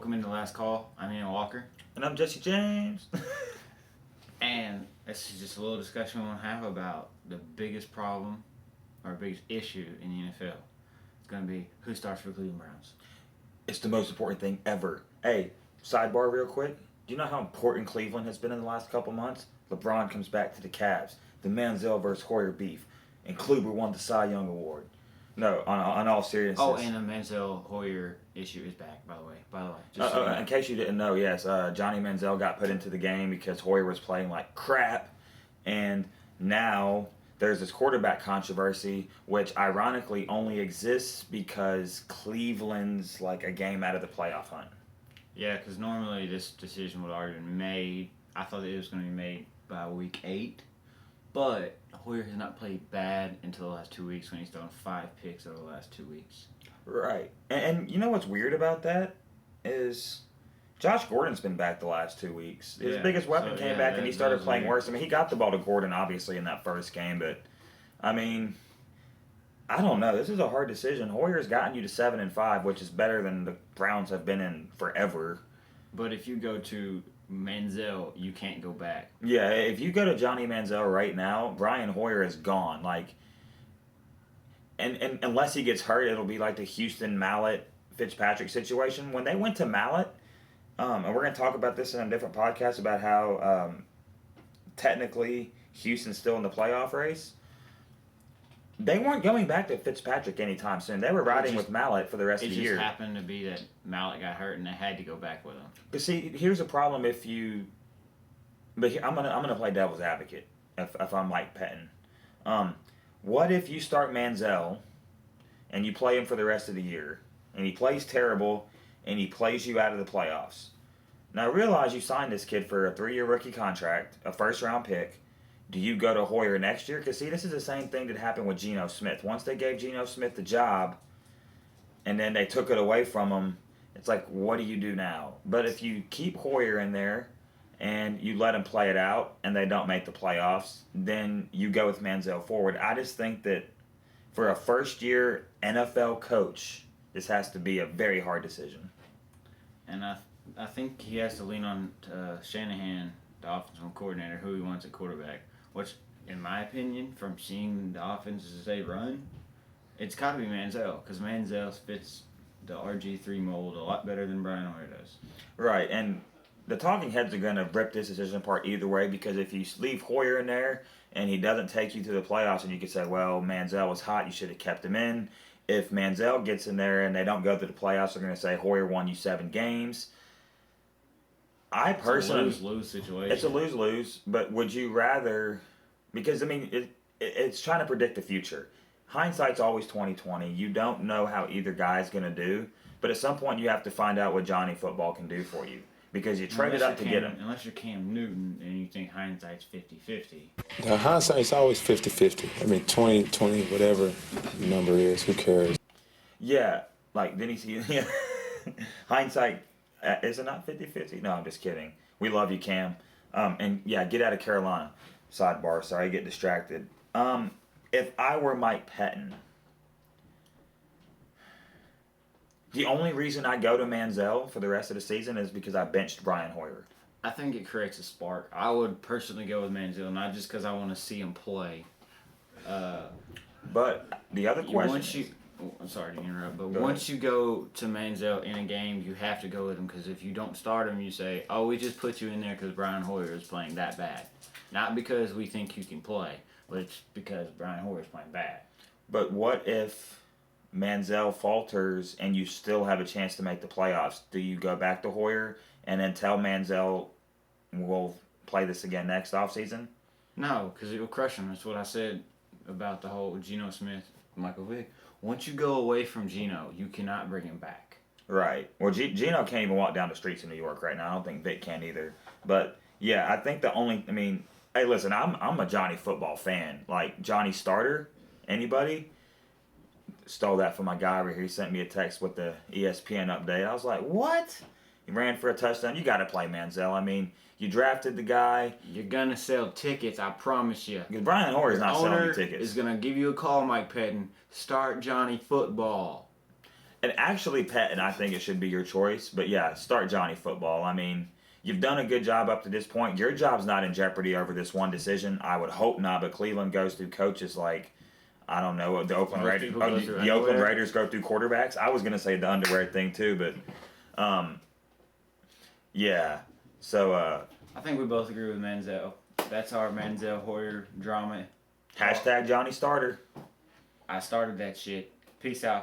welcome into Last Call. I'm Ian Walker. And I'm Jesse James. And this is just a little discussion we want to have about the biggest problem or biggest issue in the NFL. It's going to be who starts for Cleveland Browns. It's the most important thing ever. Hey, sidebar real quick. Do you know how important Cleveland has been in the last couple months? LeBron comes back to the Cavs. The Manziel versus Hoyer beef. And Kluber won the Cy Young Award. No, on all seriousness. Oh, and the Manziel Hoyer issue is back, by the way. Just so in case you didn't know, yes, Johnny Manziel got put into the game because Hoyer was playing like crap. And now there's this quarterback controversy, which ironically only exists because Cleveland's like a game out of the playoff hunt. Yeah, because normally this decision would have already been made. I thought it was going to be made by week 8. But Hoyer has not played bad until the last 2 weeks when he's thrown 5 picks over the last 2 weeks. Right. And you know what's weird about that is Josh Gordon's been back the last 2 weeks. His biggest weapon came back and he started playing worse. I mean, he got the ball to Gordon obviously in that first game, but I mean, I don't know. This is a hard decision. Hoyer's gotten you to 7-5, which is better than the Browns have been in forever. But if you go to Manziel, you can't go back. Yeah, if you go to Johnny Manziel right now, Brian Hoyer is gone. Like, and unless he gets hurt, it'll be like the Houston Mallett Fitzpatrick situation. When they went to Mallett, and we're going to talk about this in a different podcast about how technically Houston's still in the playoff race. They weren't going back to Fitzpatrick anytime soon. They were riding with Mallett for the rest of the year. It just happened to be that Mallett got hurt and they had to go back with him. But see, here's a problem if you... But I'm gonna play devil's advocate if I'm Mike Pettin. What if you start Manziel and you play him for the rest of the year and he plays terrible and he plays you out of the playoffs? Now realize you signed this kid for a 3-year rookie contract, a first-round pick. Do you go to Hoyer next year? Because, see, this is the same thing that happened with Geno Smith. Once they gave Geno Smith the job and then they took it away from him, it's like, what do you do now? But if you keep Hoyer in there and you let him play it out and they don't make the playoffs, then you go with Manziel forward. I just think that for a first-year NFL coach, this has to be a very hard decision. And I think he has to lean on Shanahan, the offensive coordinator, who he wants at quarterback. Which, in my opinion, from seeing the offenses they run, it's got to be Manziel. Because Manziel fits the RG3 mold a lot better than Brian Hoyer does. Right, and the talking heads are going to rip this decision apart either way, because if you leave Hoyer in there and he doesn't take you to the playoffs, and you could say, well, Manziel was hot, you should have kept him in. If Manziel gets in there and they don't go to the playoffs, they're going to say Hoyer won you 7 games. It's a lose-lose situation. It's a lose-lose, but would you rather... Because, I mean, it's trying to predict the future. Hindsight's always 20/20. You don't know how either guy's going to do, but at some point you have to find out what Johnny Football can do for you. Because you traded up to get him. Unless you're Cam Newton and you think hindsight's 50-50. Now, hindsight's always 50-50. I mean, 20, whatever the number is, who cares? Yeah, like, didn't he see... Yeah. Hindsight... is it not 50-50? No, I'm just kidding. We love you, Cam. And yeah, get out of Carolina. Sidebar, sorry, I get distracted. If I were Mike Pettin, the only reason I go to Manziel for the rest of the season is because I benched Brian Hoyer. I think it creates a spark. I would personally go with Manziel, not just because I want to see him play. But the other question... I'm sorry to interrupt, but once you go to Manziel in a game, you have to go with him, because if you don't start him, you say, oh, we just put you in there because Brian Hoyer is playing that bad. Not because we think you can play, but it's because Brian Hoyer is playing bad. But what if Manziel falters and you still have a chance to make the playoffs? Do you go back to Hoyer and then tell Manziel we'll play this again next offseason? No, because it will crush him. That's what I said about the whole Geno Smith, Michael Vick. Once you go away from Geno, you cannot bring him back. Right. Well, Geno can't even walk down the streets in New York right now. I don't think Vic can either. But, yeah, I think hey, listen, I'm a Johnny Football fan. Like, Johnny Starter, anybody? Stole that from my guy over here. He sent me a text with the ESPN update. I was like, what? He ran for a touchdown. You got to play Manziel. I mean, you drafted the guy. You're going to sell tickets, I promise you. Because Brian Hoyer's not selling you tickets. Is going to give you a call, Mike Pettin. Start Johnny Football. And actually, Pettin, I think it should be your choice. But yeah, start Johnny Football. I mean, you've done a good job up to this point. Your job's not in jeopardy over this one decision. I would hope not. But Cleveland goes through coaches like, I don't know, the Oakland Most Raiders. people go through The Oakland underwear. Raiders go through quarterbacks. I was gonna say the underwear thing too, but yeah. So I think we both agree with Manziel. That's our Manziel Hoyer drama. hashtag Johnny Starter. I started that shit. Peace out.